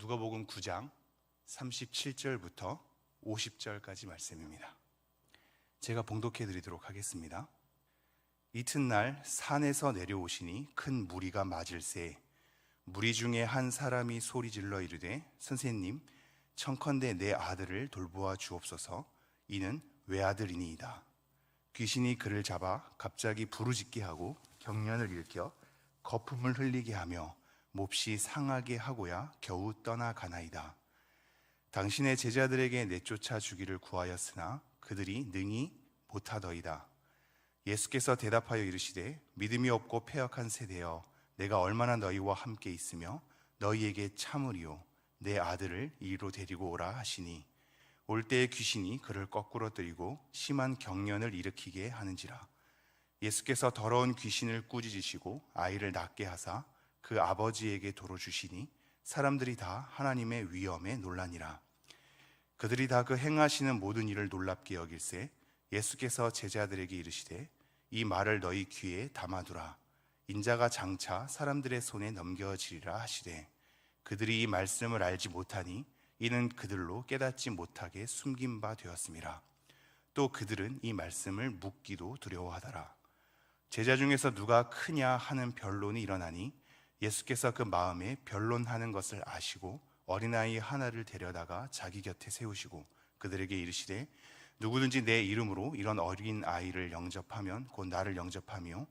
누가복음 9장 37절부터 50절까지 말씀입니다. 제가 봉독해 드리도록 하겠습니다. 이튿날 산에서 내려오시니 큰 무리가 맞을새 무리 중에 한 사람이 소리질러 이르되 선생님, 청컨대 내 아들을 돌보아 주옵소서. 이는 외아들이니이다. 귀신이 그를 잡아 갑자기 부르짖게 하고 경련을 일으켜 거품을 흘리게 하며 몹시 상하게 하고야 겨우 떠나가나이다. 당신의 제자들에게 내쫓아 주기를 구하였으나 그들이 능히 못하더이다. 예수께서 대답하여 이르시되 믿음이 없고 패역한 세대여, 내가 얼마나 너희와 함께 있으며 너희에게 참으리요. 내 아들을 이리로 데리고 오라 하시니 올 때에 귀신이 그를 거꾸로 들이고 심한 경련을 일으키게 하는지라. 예수께서 더러운 귀신을 꾸짖으시고 아이를 낫게 하사 그 아버지에게 도로 주시니 사람들이 다 하나님의 위엄에 놀라니라. 그들이 다 그 행하시는 모든 일을 놀랍게 여길새 예수께서 제자들에게 이르시되 이 말을 너희 귀에 담아두라. 인자가 장차 사람들의 손에 넘겨지리라 하시되 그들이 이 말씀을 알지 못하니 이는 그들로 깨닫지 못하게 숨긴 바 되었음이라. 또 그들은 이 말씀을 묻기도 두려워하더라. 제자 중에서 누가 크냐 하는 변론이 일어나니 예수께서 그 마음에 변론하는 것을 아시고 어린아이 하나를 데려다가 자기 곁에 세우시고 그들에게 이르시되 누구든지 내 이름으로 이런 어린 아이를 영접하면 곧 나를 영접하며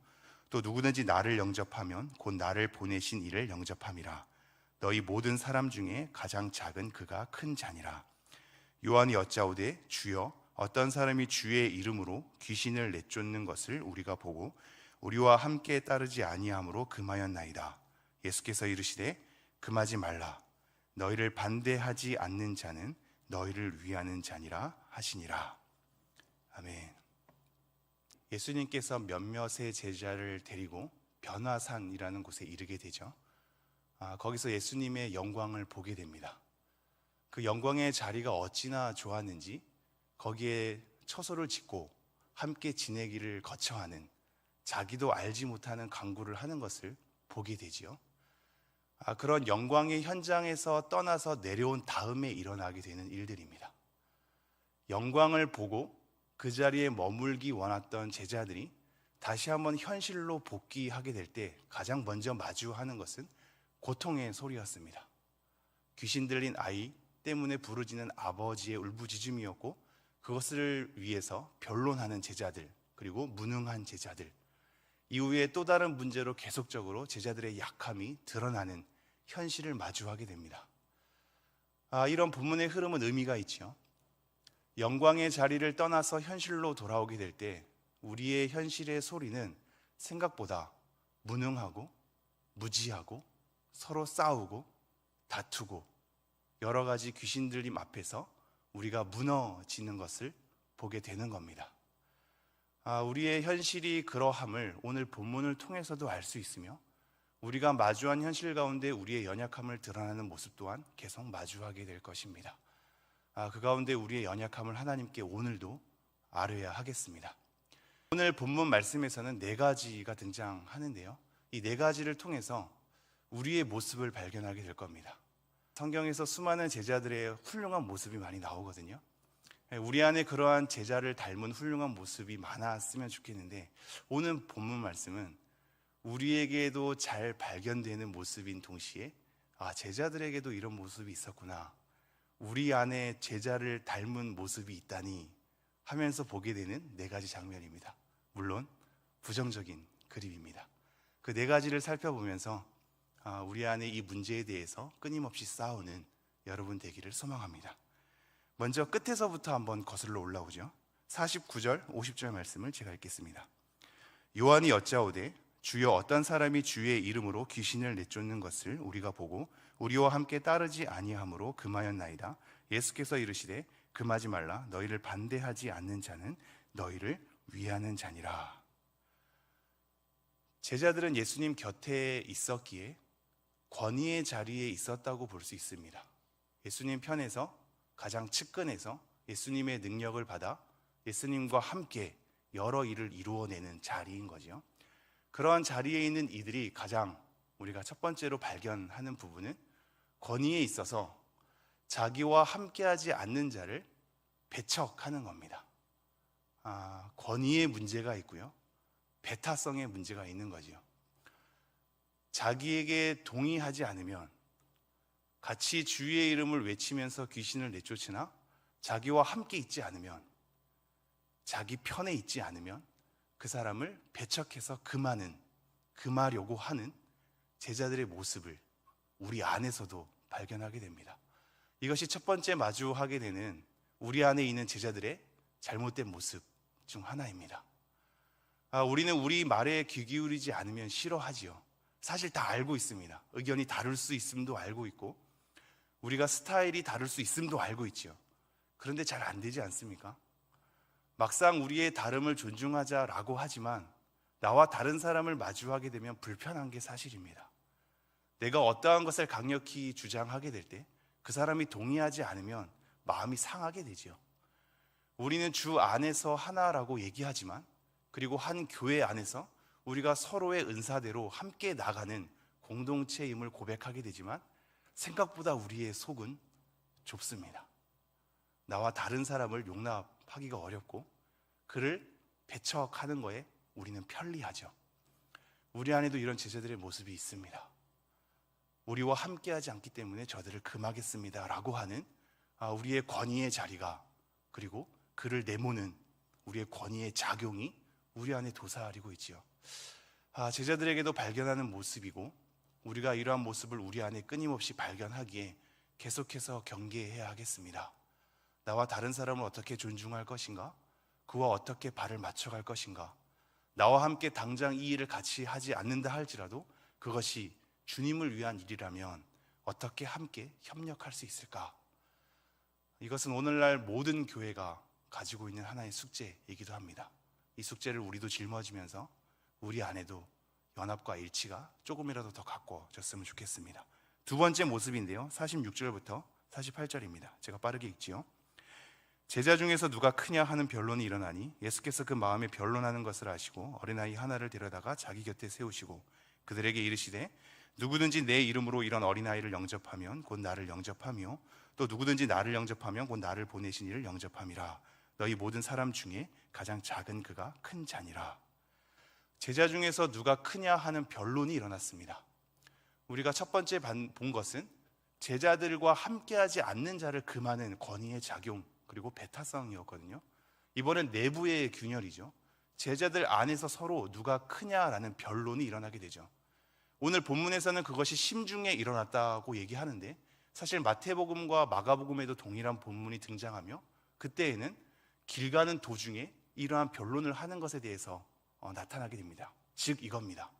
또 누구든지 나를 영접하면 곧 나를 보내신 이를 영접함이라. 너희 모든 사람 중에 가장 작은 그가 큰 자니라. 요한이 여짜오되 주여, 어떤 사람이 주의 이름으로 귀신을 내쫓는 것을 우리가 보고 우리와 함께 따르지 아니함으로 금하였나이다. 예수께서 이르시되 금하지 말라. 너희를 반대하지 않는 자는 너희를 위하는 자니라 하시니라. 아멘. 예수님께서 몇몇의 제자를 데리고 변화산이라는 곳에 이르게 되죠. 거기서 예수님의 영광을 보게 됩니다. 그 영광의 자리가 어찌나 좋았는지 거기에 처소를 짓고 함께 지내기를 거쳐하는, 자기도 알지 못하는 강구를 하는 것을 보게 되지요. 그런 영광의 현장에서 떠나서 내려온 다음에 일어나게 되는 일들입니다. 영광을 보고 그 자리에 머물기 원했던 제자들이 다시 한번 현실로 복귀하게 될 때 가장 먼저 마주하는 것은 고통의 소리였습니다. 귀신 들린 아이 때문에 부르짖는 아버지의 울부짖음이었고, 그것을 위해서 변론하는 제자들, 그리고 무능한 제자들, 이후에 또 다른 문제로 계속적으로 제자들의 약함이 드러나는 현실을 마주하게 됩니다. 이런 본문의 흐름은 의미가 있죠. 영광의 자리를 떠나서 현실로 돌아오게 될 때 우리의 현실의 소리는 생각보다 무능하고 무지하고 서로 싸우고 다투고 여러 가지 귀신 들림 앞에서 우리가 무너지는 것을 보게 되는 겁니다. 우리의 현실이 그러함을 오늘 본문을 통해서도 알 수 있으며, 우리가 마주한 현실 가운데 우리의 연약함을 드러나는 모습 또한 계속 마주하게 될 것입니다. 그 가운데 우리의 연약함을 하나님께 오늘도 아뢰야 하겠습니다. 오늘 본문 말씀에서는 4가지가 등장하는데요, 이 4가지를 통해서 우리의 모습을 발견하게 될 겁니다. 성경에서 수많은 제자들의 훌륭한 모습이 많이 나오거든요. 우리 안에 그러한 제자를 닮은 훌륭한 모습이 많았으면 좋겠는데, 오늘 본문 말씀은 우리에게도 잘 발견되는 모습인 동시에 제자들에게도 이런 모습이 있었구나, 우리 안에 제자를 닮은 모습이 있다니 하면서 보게 되는 4가지 장면입니다. 물론 부정적인 그림입니다. 그 4가지를 살펴보면서 우리 안에 이 문제에 대해서 끊임없이 싸우는 여러분 되기를 소망합니다. 먼저 끝에서부터 한번 거슬러 올라오죠. 49절, 50절 말씀을 제가 읽겠습니다. 요한이 여짜오되 주여, 어떤 사람이 주의 이름으로 귀신을 내쫓는 것을 우리가 보고 우리와 함께 따르지 아니함으로 금하였나이다. 예수께서 이르시되 금하지 말라. 너희를 반대하지 않는 자는 너희를 위하는 자니라. 제자들은 예수님 곁에 있었기에 권위의 자리에 있었다고 볼 수 있습니다. 예수님 편에서 가장 측근에서 예수님의 능력을 받아 예수님과 함께 여러 일을 이루어내는 자리인 거죠. 그러한 자리에 있는 이들이 가장 우리가 첫 번째로 발견하는 부분은 권위에 있어서 자기와 함께하지 않는 자를 배척하는 겁니다. 권위의 문제가 있고요, 배타성의 문제가 있는 거죠. 자기에게 동의하지 않으면, 같이 주의 이름을 외치면서 귀신을 내쫓으나 자기와 함께 있지 않으면, 자기 편에 있지 않으면 그 사람을 배척해서 금하려고 하는 제자들의 모습을 우리 안에서도 발견하게 됩니다. 이것이 첫 번째 마주하게 되는 우리 안에 있는 제자들의 잘못된 모습 중 하나입니다. 우리는 우리 말에 귀 기울이지 않으면 싫어하지요. 사실 다 알고 있습니다. 의견이 다를 수 있음도 알고 있고, 우리가 스타일이 다를 수 있음도 알고 있죠. 그런데 잘 안 되지 않습니까? 막상 우리의 다름을 존중하자라고 하지만 나와 다른 사람을 마주하게 되면 불편한 게 사실입니다. 내가 어떠한 것을 강력히 주장하게 될 때 그 사람이 동의하지 않으면 마음이 상하게 되죠. 우리는 주 안에서 하나라고 얘기하지만, 그리고 한 교회 안에서 우리가 서로의 은사대로 함께 나가는 공동체임을 고백하게 되지만 생각보다 우리의 속은 좁습니다. 나와 다른 사람을 용납하기가 어렵고 그를 배척하는 거에 우리는 편리하죠. 우리 안에도 이런 제자들의 모습이 있습니다. 우리와 함께하지 않기 때문에 저들을 금하겠습니다 라고 하는 우리의 권위의 자리가, 그리고 그를 내모는 우리의 권위의 작용이 우리 안에 도사리고 있지요. 제자들에게도 발견하는 모습이고, 우리가 이러한 모습을 우리 안에 끊임없이 발견하기에 계속해서 경계해야 하겠습니다. 나와 다른 사람을 어떻게 존중할 것인가? 그와 어떻게 발을 맞춰갈 것인가? 나와 함께 당장 이 일을 같이 하지 않는다 할지라도 그것이 주님을 위한 일이라면 어떻게 함께 협력할 수 있을까? 이것은 오늘날 모든 교회가 가지고 있는 하나의 숙제이기도 합니다. 이 숙제를 우리도 짊어지면서 우리 안에도 연합과 일치가 조금이라도 더 가꿔졌으면 좋겠습니다. 두 번째 모습인데요, 46절부터 48절입니다. 제가 빠르게 읽지요. 제자 중에서 누가 크냐 하는 변론이 일어나니 예수께서 그 마음에 변론하는 것을 아시고 어린아이 하나를 데려다가 자기 곁에 세우시고 그들에게 이르시되 누구든지 내 이름으로 이런 어린아이를 영접하면 곧 나를 영접하며 또 누구든지 나를 영접하면 곧 나를 보내신 이를 영접함이라. 너희 모든 사람 중에 가장 작은 그가 큰 자니라. 제자 중에서 누가 크냐 하는 변론이 일어났습니다. 우리가 첫 번째 본 것은 제자들과 함께하지 않는 자를 금하는 권위의 작용, 그리고 배타성이었거든요. 이번엔 내부의 균열이죠. 제자들 안에서 서로 누가 크냐라는 변론이 일어나게 되죠. 오늘 본문에서는 그것이 심중에 일어났다고 얘기하는데, 사실 마태복음과 마가복음에도 동일한 본문이 등장하며 그때에는 길 가는 도중에 이러한 변론을 하는 것에 대해서 나타나게 됩니다. 즉 이겁니다.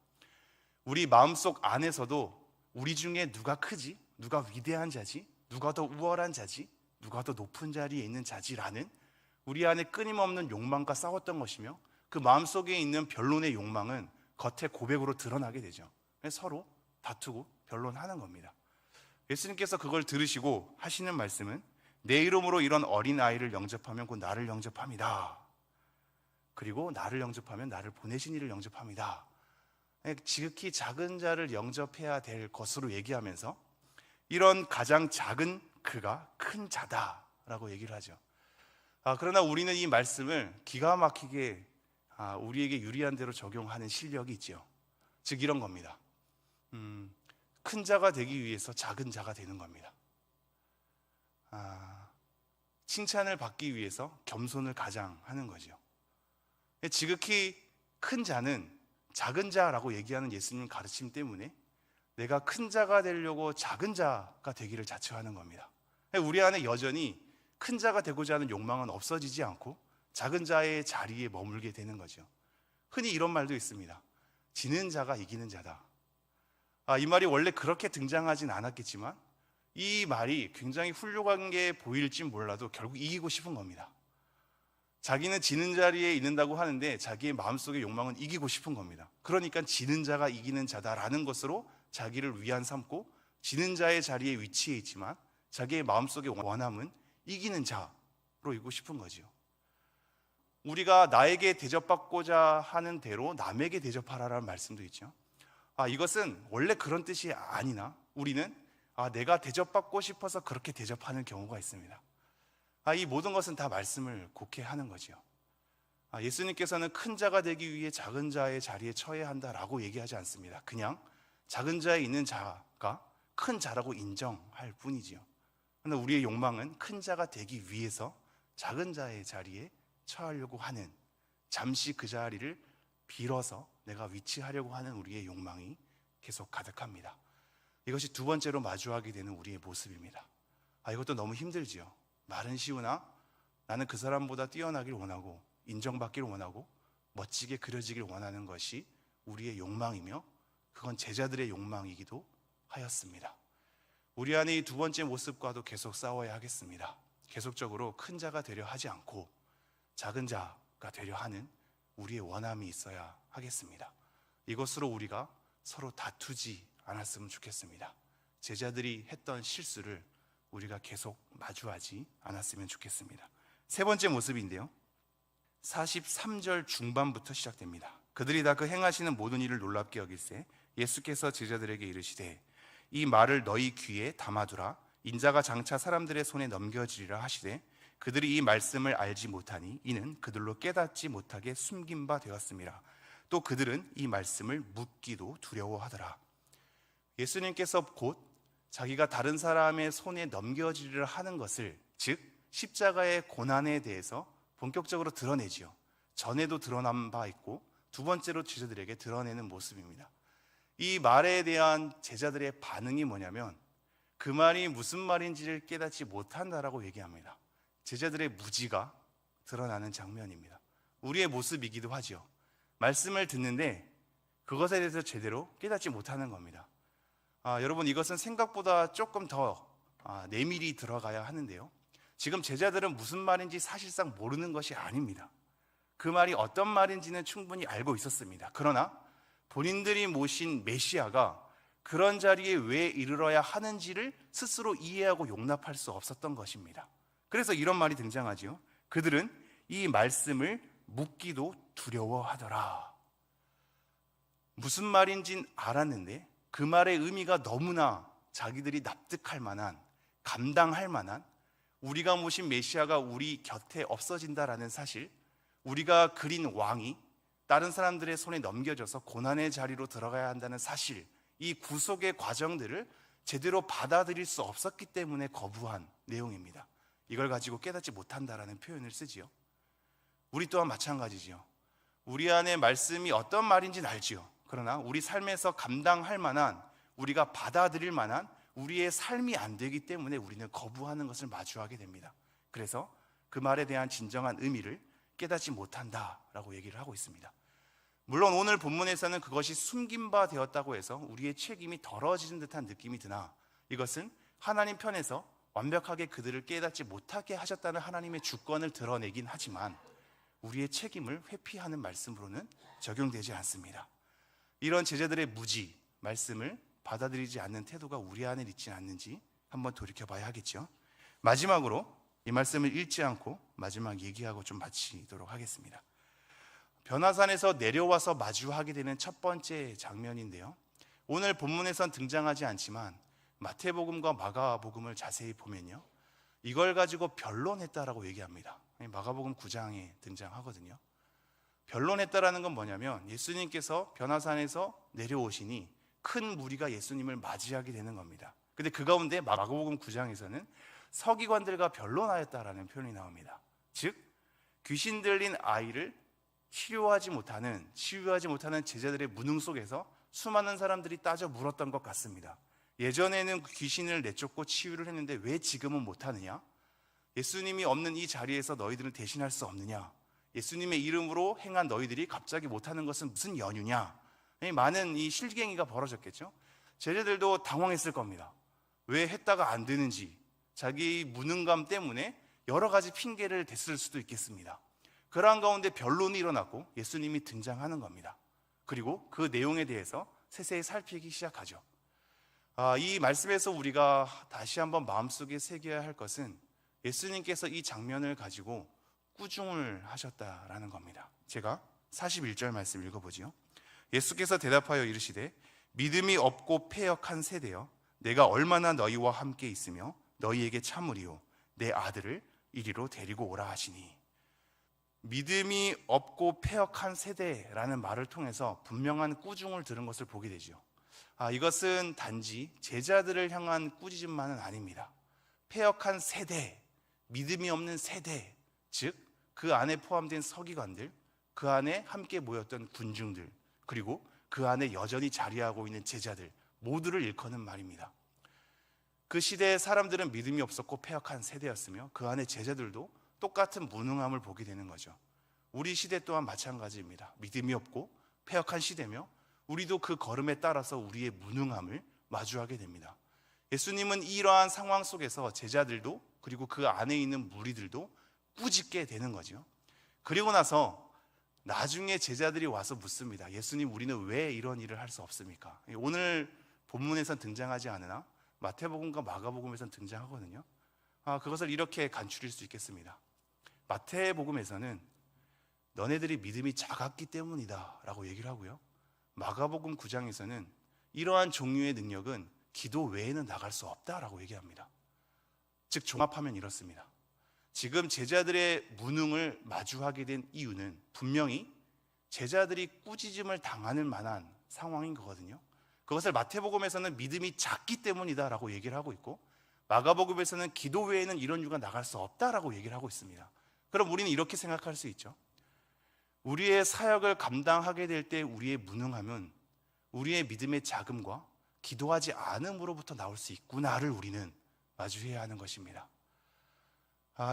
우리 마음속 안에서도 우리 중에 누가 크지? 누가 위대한 자지? 누가 더 우월한 자지? 누가 더 높은 자리에 있는 자지라는 우리 안에 끊임없는 욕망과 싸웠던 것이며, 그 마음속에 있는 변론의 욕망은 겉의 고백으로 드러나게 되죠. 서로 다투고 변론하는 겁니다. 예수님께서 그걸 들으시고 하시는 말씀은 내 이름으로 이런 어린아이를 영접하면 곧 나를 영접합니다. 그리고 나를 영접하면 나를 보내신 이를 영접합니다. 지극히 작은 자를 영접해야 될 것으로 얘기하면서 이런 가장 작은 그가 큰 자다라고 얘기를 하죠. 그러나 우리는 이 말씀을 기가 막히게 우리에게 유리한 대로 적용하는 실력이 있죠. 즉 이런 겁니다. 큰 자가 되기 위해서 작은 자가 되는 겁니다. 칭찬을 받기 위해서 겸손을 가장하는 거죠. 지극히 큰 자는 작은 자라고 얘기하는 예수님 가르침 때문에 내가 큰 자가 되려고 작은 자가 되기를 자처하는 겁니다. 우리 안에 여전히 큰 자가 되고자 하는 욕망은 없어지지 않고 작은 자의 자리에 머물게 되는 거죠. 흔히 이런 말도 있습니다. 지는 자가 이기는 자다. 이 말이 원래 그렇게 등장하진 않았겠지만 이 말이 굉장히 훌륭한 게 보일지 몰라도 결국 이기고 싶은 겁니다. 자기는 지는 자리에 있는다고 하는데 자기의 마음속의 욕망은 이기고 싶은 겁니다. 그러니까 지는 자가 이기는 자다라는 것으로 자기를 위안 삼고 지는 자의 자리에 위치해 있지만 자기의 마음속의 원함은 이기는 자로 있고 싶은 거죠. 우리가 나에게 대접받고자 하는 대로 남에게 대접하라라는 말씀도 있죠. 이것은 원래 그런 뜻이 아니나 우리는 내가 대접받고 싶어서 그렇게 대접하는 경우가 있습니다. 이 모든 것은 다 말씀을 곡해하는 거지요. 예수님께서는 큰 자가 되기 위해 작은 자의 자리에 처해야 한다라고 얘기하지 않습니다. 그냥 작은 자에 있는 자가 큰 자라고 인정할 뿐이지요. 그런데 우리의 욕망은 큰 자가 되기 위해서 작은 자의 자리에 처하려고 하는, 잠시 그 자리를 빌어서 내가 위치하려고 하는 우리의 욕망이 계속 가득합니다. 이것이 두 번째로 마주하게 되는 우리의 모습입니다. 이것도 너무 힘들지요. 말은 쉬우나 나는 그 사람보다 뛰어나길 원하고 인정받길 원하고 멋지게 그려지길 원하는 것이 우리의 욕망이며 그건 제자들의 욕망이기도 하였습니다. 우리 안에 이 두 번째 모습과도 계속 싸워야 하겠습니다. 계속적으로 큰 자가 되려 하지 않고 작은 자가 되려 하는 우리의 원함이 있어야 하겠습니다. 이것으로 우리가 서로 다투지 않았으면 좋겠습니다. 제자들이 했던 실수를 우리가 계속 마주하지 않았으면 좋겠습니다. 세 번째 모습인데요, 43절 중반부터 시작됩니다. 그들이 다 그 행하시는 모든 일을 놀랍게 여길세 예수께서 제자들에게 이르시되 이 말을 너희 귀에 담아두라. 인자가 장차 사람들의 손에 넘겨지리라 하시되 그들이 이 말씀을 알지 못하니 이는 그들로 깨닫지 못하게 숨긴 바 되었습니다. 또 그들은 이 말씀을 묻기도 두려워하더라. 예수님께서 곧 자기가 다른 사람의 손에 넘겨지리라 하는 것을, 즉 십자가의 고난에 대해서 본격적으로 드러내지요. 전에도 드러난 바 있고 두 번째로 제자들에게 드러내는 모습입니다. 이 말에 대한 제자들의 반응이 뭐냐면 그 말이 무슨 말인지를 깨닫지 못한다라고 얘기합니다. 제자들의 무지가 드러나는 장면입니다. 우리의 모습이기도 하죠. 말씀을 듣는데 그것에 대해서 제대로 깨닫지 못하는 겁니다. 여러분, 이것은 생각보다 조금 더 내밀히 들어가야 하는데요, 지금 제자들은 무슨 말인지 사실상 모르는 것이 아닙니다. 그 말이 어떤 말인지는 충분히 알고 있었습니다. 그러나 본인들이 모신 메시아가 그런 자리에 왜 이르러야 하는지를 스스로 이해하고 용납할 수 없었던 것입니다. 그래서 이런 말이 등장하죠. 그들은 이 말씀을 묻기도 두려워하더라. 무슨 말인진 알았는데 그 말의 의미가 너무나 자기들이 납득할 만한, 감당할 만한, 우리가 모신 메시아가 우리 곁에 없어진다라는 사실, 우리가 그린 왕이 다른 사람들의 손에 넘겨져서 고난의 자리로 들어가야 한다는 사실, 이 구속의 과정들을 제대로 받아들일 수 없었기 때문에 거부한 내용입니다. 이걸 가지고 깨닫지 못한다라는 표현을 쓰지요. 우리 또한 마찬가지지요. 우리 안에 말씀이 어떤 말인지는 알지요. 그러나 우리 삶에서 감당할 만한, 우리가 받아들일 만한 우리의 삶이 안 되기 때문에 우리는 거부하는 것을 마주하게 됩니다. 그래서 그 말에 대한 진정한 의미를 깨닫지 못한다라고 얘기를 하고 있습니다. 물론 오늘 본문에서는 그것이 숨긴 바 되었다고 해서 우리의 책임이 덜어지는 듯한 느낌이 드나, 이것은 하나님 편에서 완벽하게 그들을 깨닫지 못하게 하셨다는 하나님의 주권을 드러내긴 하지만 우리의 책임을 회피하는 말씀으로는 적용되지 않습니다. 이런 제자들의 무지, 말씀을 받아들이지 않는 태도가 우리 안에 있지 않는지 한번 돌이켜봐야 하겠죠. 마지막으로 이 말씀을 읽지 않고 마지막 얘기하고 좀 마치도록 하겠습니다. 변화산에서 내려와서 마주하게 되는 첫 번째 장면인데요, 오늘 본문에선 등장하지 않지만 마태복음과 마가복음을 자세히 보면요, 이걸 가지고 변론했다라고 얘기합니다. 마가복음 9장에 등장하거든요. 변론했다라는 건 뭐냐면 예수님께서 변화산에서 내려오시니 큰 무리가 예수님을 맞이하게 되는 겁니다. 근데 그 가운데 마가복음 9장에서는 서기관들과 변론하였다라는 표현이 나옵니다. 즉 귀신 들린 아이를 치유하지 못하는 제자들의 무능 속에서 수많은 사람들이 따져 물었던 것 같습니다. 예전에는 귀신을 내쫓고 치유를 했는데 왜 지금은 못하느냐? 예수님이 없는 이 자리에서 너희들은 대신할 수 없느냐? 예수님의 이름으로 행한 너희들이 갑자기 못하는 것은 무슨 연유냐? 많은 이 실갱이가 벌어졌겠죠. 제자들도 당황했을 겁니다. 왜 했다가 안 되는지, 자기 무능감 때문에 여러 가지 핑계를 댔을 수도 있겠습니다. 그러한 가운데 변론이 일어났고 예수님이 등장하는 겁니다. 그리고 그 내용에 대해서 세세히 살피기 시작하죠. 이 말씀에서 우리가 다시 한번 마음속에 새겨야 할 것은 예수님께서 이 장면을 가지고 꾸중을 하셨다라는 겁니다. 제가 41절 말씀 읽어보지요. 예수께서 대답하여 이르시되 믿음이 없고 패역한 세대여 내가 얼마나 너희와 함께 있으며 너희에게 참으리요 내 아들을 이리로 데리고 오라 하시니. 믿음이 없고 패역한 세대라는 말을 통해서 분명한 꾸중을 들은 것을 보게 되죠. 이것은 단지 제자들을 향한 꾸짖음만은 아닙니다. 패역한 세대, 믿음이 없는 세대, 즉 그 안에 포함된 서기관들, 그 안에 함께 모였던 군중들, 그리고 그 안에 여전히 자리하고 있는 제자들 모두를 일컫는 말입니다. 그 시대의 사람들은 믿음이 없었고 패역한 세대였으며 그 안에 제자들도 똑같은 무능함을 보게 되는 거죠. 우리 시대 또한 마찬가지입니다. 믿음이 없고 패역한 시대며 우리도 그 걸음에 따라서 우리의 무능함을 마주하게 됩니다. 예수님은 이러한 상황 속에서 제자들도 그리고 그 안에 있는 무리들도 꾸짖게 되는 거죠. 그리고 나서 나중에 제자들이 와서 묻습니다. 예수님, 우리는 왜 이런 일을 할 수 없습니까? 오늘 본문에선 등장하지 않으나 마태복음과 마가복음에선 등장하거든요. 그것을 이렇게 간추릴 수 있겠습니다. 마태복음에서는 너네들이 믿음이 작았기 때문이다 라고 얘기를 하고요, 마가복음 9장에서는 이러한 종류의 능력은 기도 외에는 나갈 수 없다라고 얘기합니다. 즉 종합하면 이렇습니다. 지금 제자들의 무능을 마주하게 된 이유는 분명히 제자들이 꾸짖음을 당하는 만한 상황인 거거든요. 그것을 마태복음에서는 믿음이 작기 때문이다라고 얘기를 하고 있고, 마가복음에서는 기도 외에는 이런 이유가 나갈 수 없다라고 얘기를 하고 있습니다. 그럼 우리는 이렇게 생각할 수 있죠. 우리의 사역을 감당하게 될 때 우리의 무능함은 우리의 믿음의 작음과 기도하지 않음으로부터 나올 수 있구나를 우리는 마주해야 하는 것입니다.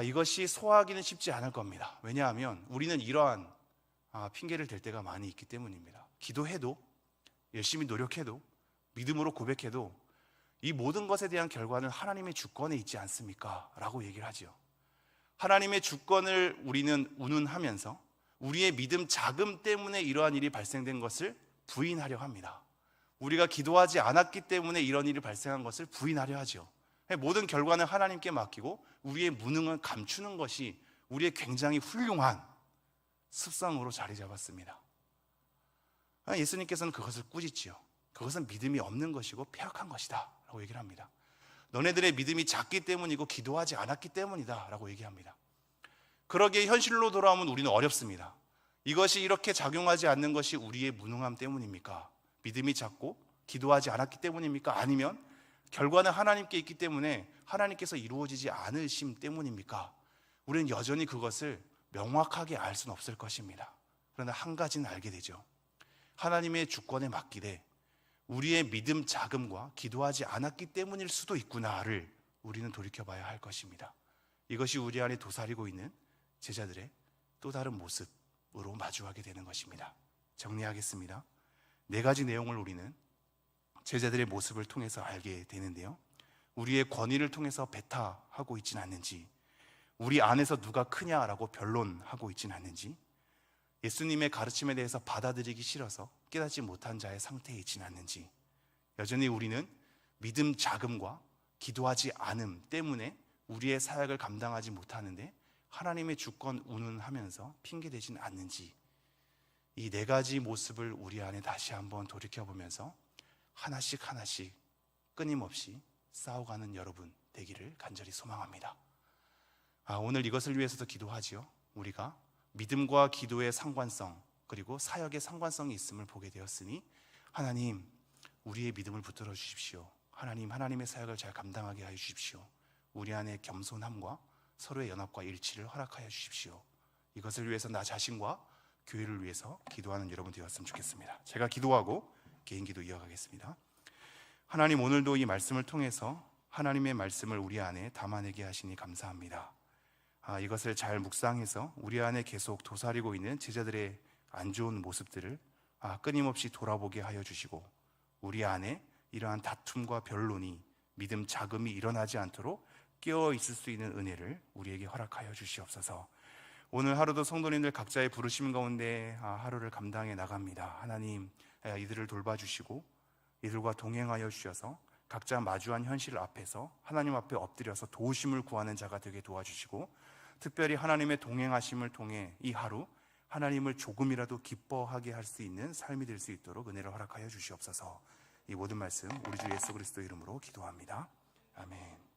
이것이 소화하기는 쉽지 않을 겁니다. 왜냐하면 우리는 이러한 핑계를 댈 때가 많이 있기 때문입니다. 기도해도, 열심히 노력해도, 믿음으로 고백해도 이 모든 것에 대한 결과는 하나님의 주권에 있지 않습니까? 라고 얘기를 하죠. 하나님의 주권을 우리는 운운하면서 우리의 믿음 자금 때문에 이러한 일이 발생된 것을 부인하려 합니다. 우리가 기도하지 않았기 때문에 이런 일이 발생한 것을 부인하려 하죠. 모든 결과는 하나님께 맡기고 우리의 무능을 감추는 것이 우리의 굉장히 훌륭한 습성으로 자리 잡았습니다. 예수님께서는 그것을 꾸짖지요. 그것은 믿음이 없는 것이고 패역한 것이다 라고 얘기를 합니다. 너네들의 믿음이 작기 때문이고 기도하지 않았기 때문이다 라고 얘기합니다. 그러기에 현실로 돌아오면 우리는 어렵습니다. 이것이 이렇게 작용하지 않는 것이 우리의 무능함 때문입니까? 믿음이 작고 기도하지 않았기 때문입니까? 아니면 결과는 하나님께 있기 때문에 하나님께서 이루어지지 않으심 때문입니까? 우리는 여전히 그것을 명확하게 알 수는 없을 것입니다. 그러나 한 가지는 알게 되죠. 하나님의 주권에 맡기되 우리의 믿음 자금과 기도하지 않았기 때문일 수도 있구나를 우리는 돌이켜봐야 할 것입니다. 이것이 우리 안에 도사리고 있는 제자들의 또 다른 모습으로 마주하게 되는 것입니다. 정리하겠습니다. 4가지 내용을 우리는 제자들의 모습을 통해서 알게 되는데요, 우리의 권위를 통해서 배타하고 있지는 않는지, 우리 안에서 누가 크냐라고 변론하고 있지는 않는지, 예수님의 가르침에 대해서 받아들이기 싫어서 깨닫지 못한 자의 상태에 있지는 않는지, 여전히 우리는 믿음 자금과 기도하지 않음 때문에 우리의 사역을 감당하지 못하는데 하나님의 주권 운운하면서 핑계대지는 않는지, 이 4가지 모습을 우리 안에 다시 한번 돌이켜보면서 하나씩 끊임없이 싸워가는 여러분 되기를 간절히 소망합니다. 오늘 이것을 위해서도 기도하지요. 우리가 믿음과 기도의 상관성 그리고 사역의 상관성이 있음을 보게 되었으니 하나님, 우리의 믿음을 붙들어 주십시오. 하나님, 하나님의 사역을 잘 감당하게 하여 주십시오. 우리 안에 겸손함과 서로의 연합과 일치를 허락하여 주십시오. 이것을 위해서 나 자신과 교회를 위해서 기도하는 여러분 되었으면 좋겠습니다. 제가 기도하고 개인 기도 이어가겠습니다. 하나님, 오늘도 이 말씀을 통해서 하나님의 말씀을 우리 안에 담아내게 하시니 감사합니다. 이것을 잘 묵상해서 우리 안에 계속 도사리고 있는 제자들의 안 좋은 모습들을 끊임없이 돌아보게 하여 주시고, 우리 안에 이러한 다툼과 변론이, 믿음 자금이 일어나지 않도록 깨어 있을 수 있는 은혜를 우리에게 허락하여 주시옵소서. 오늘 하루도 성도님들 각자의 부르심 가운데 하루를 감당해 나갑니다. 하나님, 이들을 돌봐주시고 이들과 동행하여 주셔서 각자 마주한 현실 앞에서 하나님 앞에 엎드려서 도우심을 구하는 자가 되게 도와주시고, 특별히 하나님의 동행하심을 통해 이 하루 하나님을 조금이라도 기뻐하게 할 수 있는 삶이 될 수 있도록 은혜를 허락하여 주시옵소서. 이 모든 말씀 우리 주 예수 그리스도 이름으로 기도합니다. 아멘.